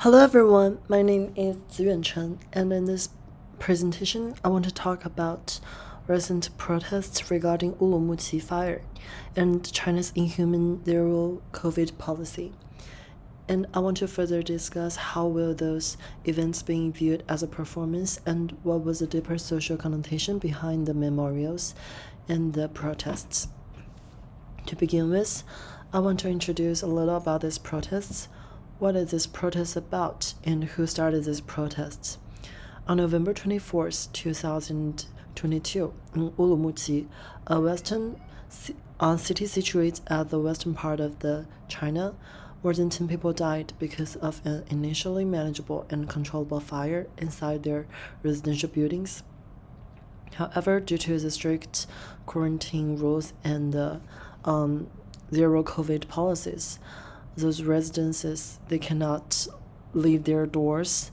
Hello everyone, my name is ziyuan Chen, and in this presentation, I want to talk about recent protests regarding Urumqi fire and China's inhuman zero COVID policy. And I want to further discuss how will those events being viewed as a performance and what was the deeper social connotation behind the memorials and the protests. To begin with, I want to introduce a little about these protests. What is this protest about and who started these protests? On November 24th, 2022, in Urumqi, a western city situated at the western part of China, more than 10 people died because of an initially manageable and controllable fire inside their residential buildings. However, due to the strict quarantine rules and the zero COVID policies, those residences, they cannot leave their doors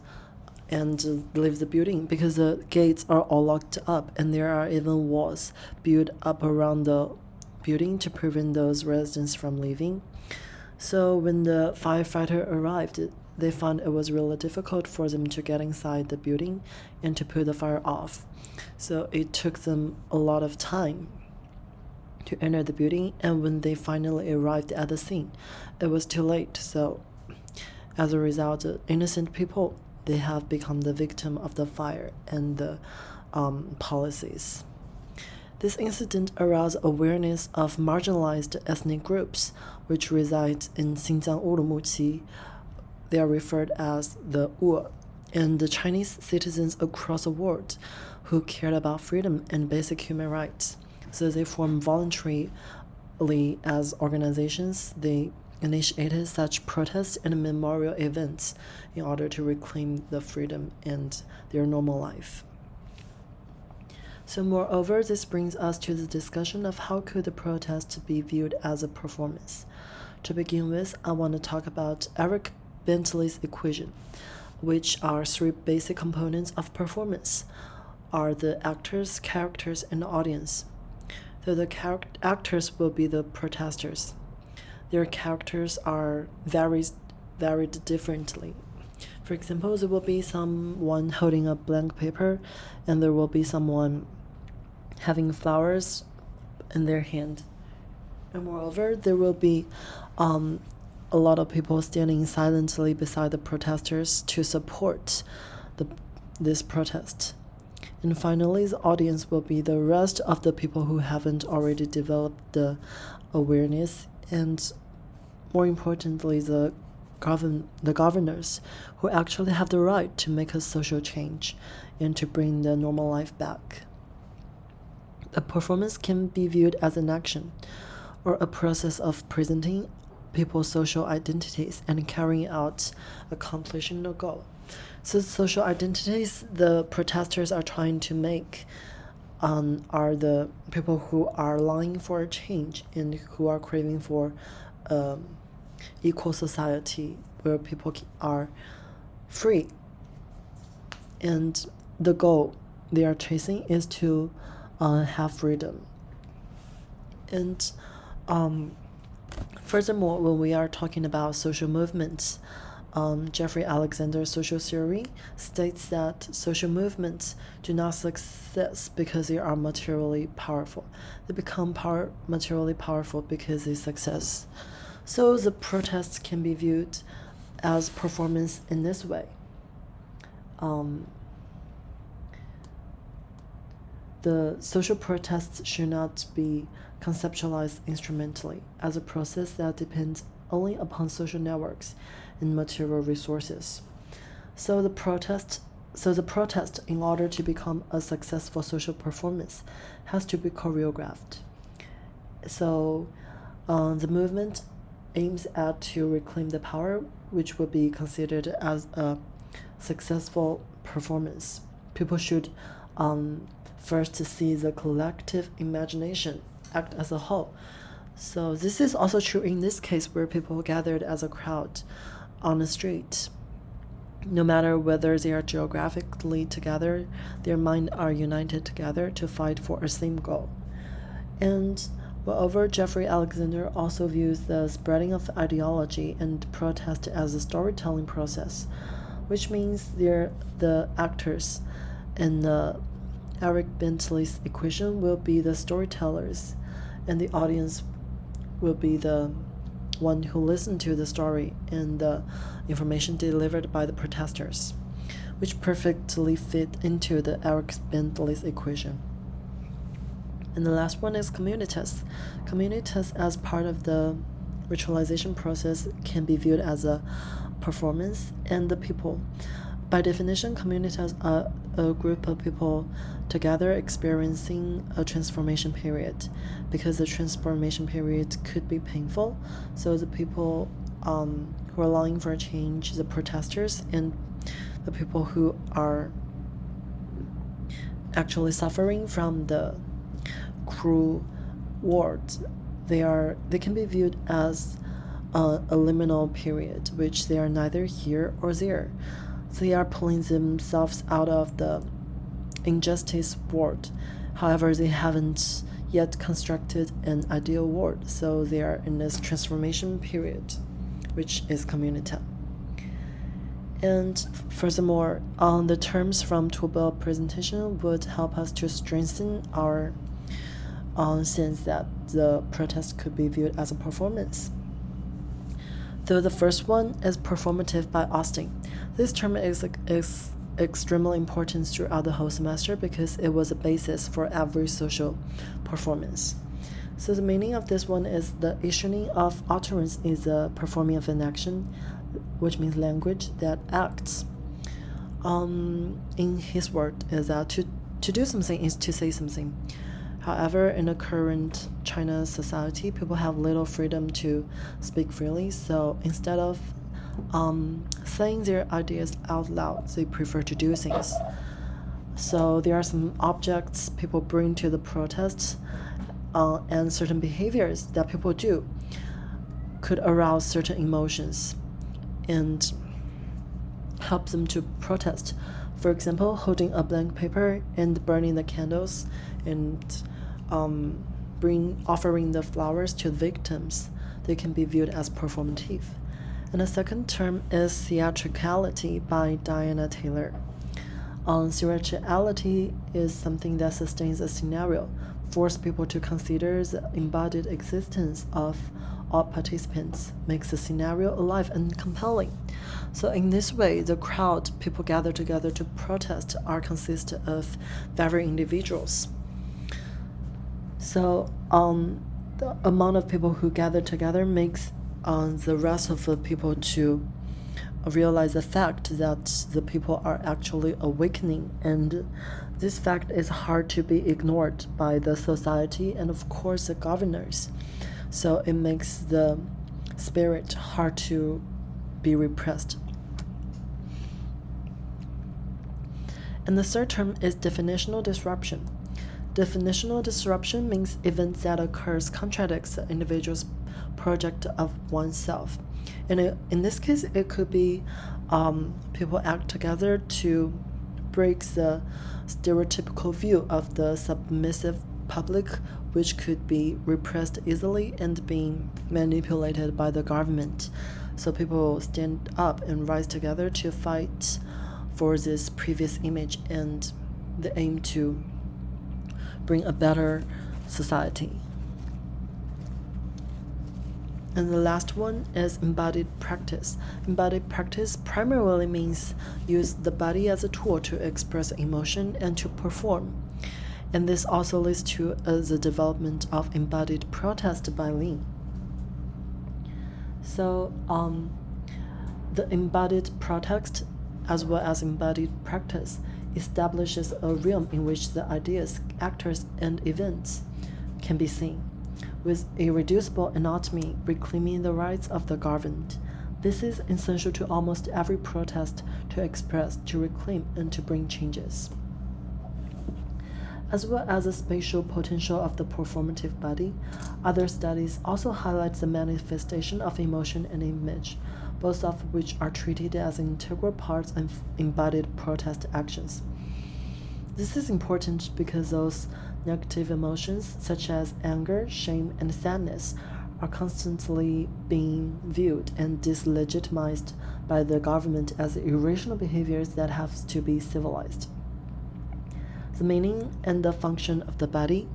and leave the building because the gates are all locked up, and there are even walls built up around the building to prevent those residents from leaving. So when the firefighter arrived, they found it was really difficult for them to get inside the building and to put the fire off. So it took them a lot of time to enter the building, and when they finally arrived at the scene, it was too late. So as a result, innocent people, they have become the victim of the fire and the policies. This incident aroused awareness of marginalized ethnic groups which reside in Xinjiang Urumqi. They are referred as the Ur, and the Chinese citizens across the world who cared about freedom and basic human rights. So they formed voluntarily as organizations. They initiated such protests and memorial events in order to reclaim the freedom and their normal life. So moreover, this brings us to the discussion of how could the protest be viewed as a performance. To begin with, I want to talk about Eric Bentley's equation, which are three basic components of performance, are the actors, characters, and the audience. So the actors will be the protesters. Their characters are varied differently. For example, there will be someone holding a blank paper, and there will be someone having flowers in their hand. And moreover, there will be a lot of people standing silently beside the protesters to support this protest. And finally, the audience will be the rest of the people who haven't already developed the awareness, and more importantly, the governors who actually have the right to make a social change and to bring the normal life back. A performance can be viewed as an action or a process of presenting people's social identities and carrying out accomplishing a goal. So social identities the protesters are trying to make are the people who are longing for a change and who are craving for equal society where people are free. And the goal they are chasing is to have freedom. And furthermore, when we are talking about social movements, Jeffrey Alexander's social theory states that social movements do not succeed because they are materially powerful. They become materially powerful because they success. So the protests can be viewed as performance in this way. The social protests should not be conceptualized instrumentally as a process that depends only upon social networks and material resources. So the protest, in order to become a successful social performance, has to be choreographed. So the movement aims at to reclaim the power, which would be considered as a successful performance. People should first see the collective imagination act as a whole. So this is also true in this case where people gathered as a crowd on the street. No matter whether they are geographically together, their minds are united together to fight for a same goal. And Moreover, Jeffrey Alexander also views the spreading of ideology and protest as a storytelling process, which means the actors in Eric Bentley's equation will be the storytellers, and the audience will be the one who listen to the story and the information delivered by the protesters, which perfectly fit into the Eric Bentley's equation. And the last one is communitas. Communitas, as part of the ritualization process, can be viewed as a performance and the people. By definition, communitas are a group of people together experiencing a transformation period. Because the transformation period could be painful, so the people who are longing for a change, the protesters, and the people who are actually suffering from the cruel wars, they can be viewed as a liminal period, which they are neither here or there. They are pulling themselves out of the injustice world. However, they haven't yet constructed an ideal world, so they are in this transformation period, which is communita. And furthermore, the terms from Tobel presentation would help us to strengthen our sense that the protest could be viewed as a performance. Though the first one is performative by Austin. This term is extremely important throughout the whole semester because it was a basis for every social performance. So the meaning of this one is the issuing of utterance is a performing of an action, which means language that acts. In his word is that to do something is to say something. However, in the current China society, people have little freedom to speak freely, so instead of saying their ideas out loud, they prefer to do things. So there are some objects people bring to the protests, and certain behaviors that people do could arouse certain emotions and help them to protest. For example, holding a blank paper and burning the candles and offering the flowers to the victims, they can be viewed as performative. And the second term is theatricality by Diana Taylor. Theatricality is something that sustains a scenario, forces people to consider the embodied existence of all participants, makes the scenario alive and compelling. So in this way, the crowd people gather together to protest consist of various individuals. So the amount of people who gather together makes the rest of the people to realize the fact that the people are actually awakening, and this fact is hard to be ignored by the society and of course the governors. So it makes the spirit hard to be repressed. And the third term is definitional disruption. Definitional disruption means events that occurs contradicts the individual's project of oneself. And in this case, it could be people act together to break the stereotypical view of the submissive public, which could be repressed easily and being manipulated by the government. So people stand up and rise together to fight for this previous image and the aim to bring a better society. And the last one is embodied practice. Embodied practice primarily means use the body as a tool to express emotion and to perform. And this also leads to the development of embodied protest by Lin. So the embodied protest as well as embodied practice establishes a realm in which the ideas, actors, and events can be seen, with irreducible anatomy reclaiming the rights of the governed. This is essential to almost every protest to express, to reclaim, and to bring changes. As well as the spatial potential of the performative body, other studies also highlight the manifestation of emotion and image, both of which are treated as integral parts of embodied protest actions. This is important because those Negative emotions such as anger, shame, and sadness are constantly being viewed and dislegitimized by the government as irrational behaviors that have to be civilized. The meaning and the function of the body.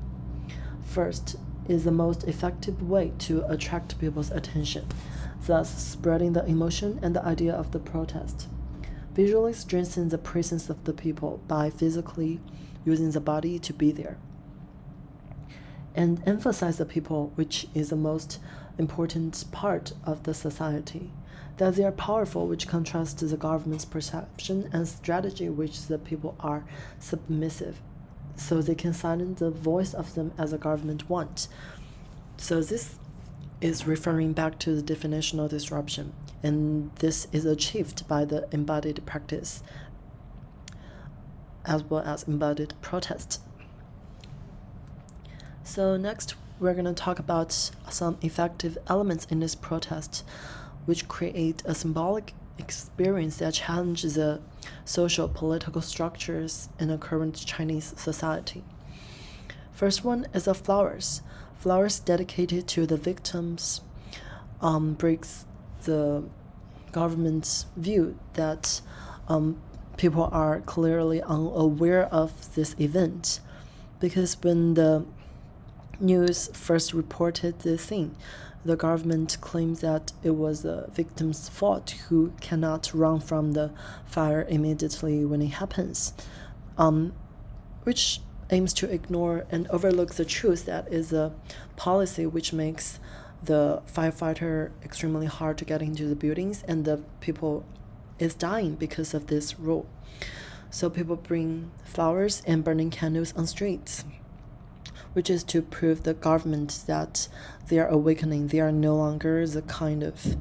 First, is the most effective way to attract people's attention, thus spreading the emotion and the idea of the protest. Visually strengthen the presence of the people by physically using the body to be there. And emphasize the people, which is the most important part of the society, that they are powerful, which contrasts to the government's perception and strategy, which the people are submissive, so they can silence the voice of them as the government wants. So this is referring back to the definitional disruption, and this is achieved by the embodied practice as well as embodied protest. So next, we're going to talk about some effective elements in this protest, which create a symbolic experience that challenges the social political structures in the current Chinese society. First one is the flowers. Flowers dedicated to the victims breaks the government's view that people are clearly unaware of this event, because when the news first reported this thing, the government claims that it was the victim's fault who cannot run from the fire immediately when it happens, which aims to ignore and overlook the truth that is a policy which makes the firefighter extremely hard to get into the buildings, and the people is dying because of this rule. So people bring flowers and burning candles on streets, which is to prove the government that they are awakening. They are no longer the kind of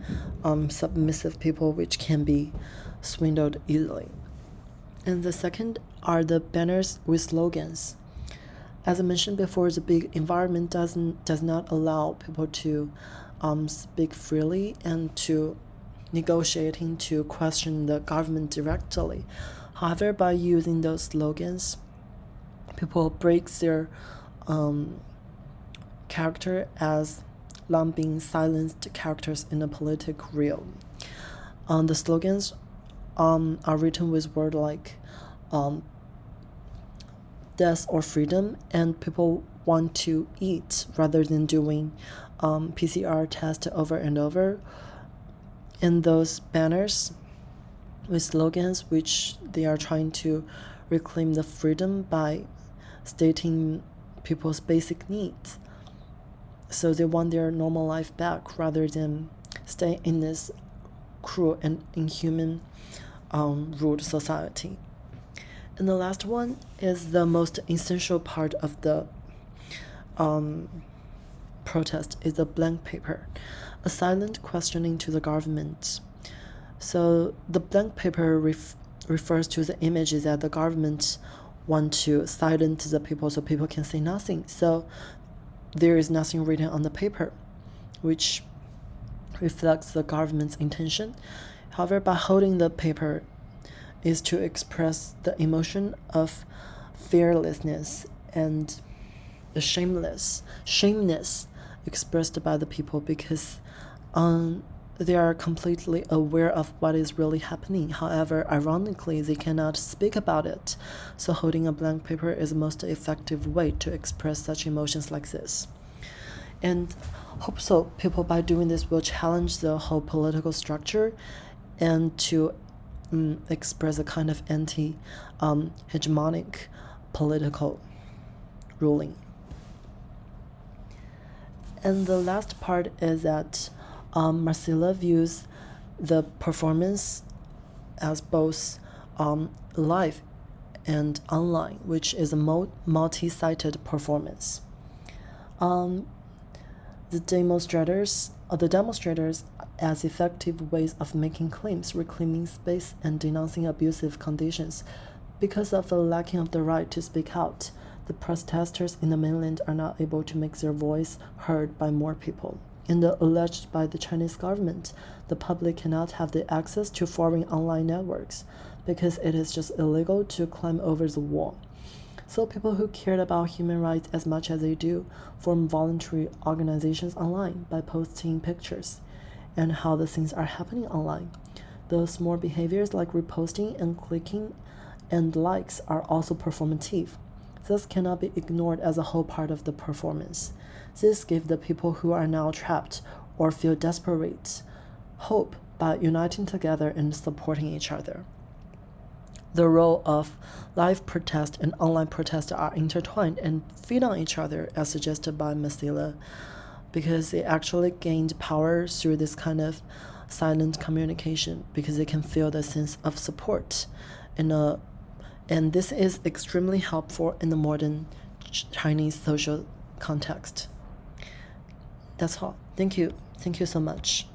submissive people which can be swindled easily. And the second are the banners with slogans. As I mentioned before, the big environment does not allow people to speak freely and to negotiating to question the government directly. However, by using those slogans, people break their character as long being silenced characters in the political realm. The slogans are written with words like death or freedom, and people want to eat rather than doing PCR tests over and over. And those banners with slogans which they are trying to reclaim the freedom by stating people's basic needs. So they want their normal life back rather than stay in this cruel and inhuman ruled society. And the last one is the most essential part of the protest, is the blank paper, a silent questioning to the government. So the blank paper refers to the images that the government want to silence the people so people can say nothing. So there is nothing written on the paper, which reflects the government's intention. However, by holding the paper is to express the emotion of fearlessness and the shameness expressed by the people, because they are completely aware of what is really happening. However, ironically, they cannot speak about it. So holding a blank paper is the most effective way to express such emotions like this. And hope so people by doing this will challenge the whole political structure and to express a kind of anti-hegemonic political ruling. And the last part is that Marcella views the performance as both live and online, which is a multi-sided performance. The demonstrators as effective ways of making claims, reclaiming space, and denouncing abusive conditions. Because of the lacking of the right to speak out, the protesters in the mainland are not able to make their voice heard by more people. And alleged by the Chinese government, the public cannot have the access to foreign online networks because it is just illegal to climb over the wall. So people who cared about human rights as much as they do form voluntary organizations online by posting pictures and how the things are happening online. Those small behaviors like reposting and clicking and likes are also performative. This cannot be ignored as a whole part of the performance. This gives the people who are now trapped or feel desperate hope by uniting together and supporting each other. The role of live protest and online protest are intertwined and feed on each other, as suggested by Masila, because they actually gained power through this kind of silent communication, because they can feel the sense of support and this is extremely helpful in the modern Chinese social context. That's all. Thank you so much.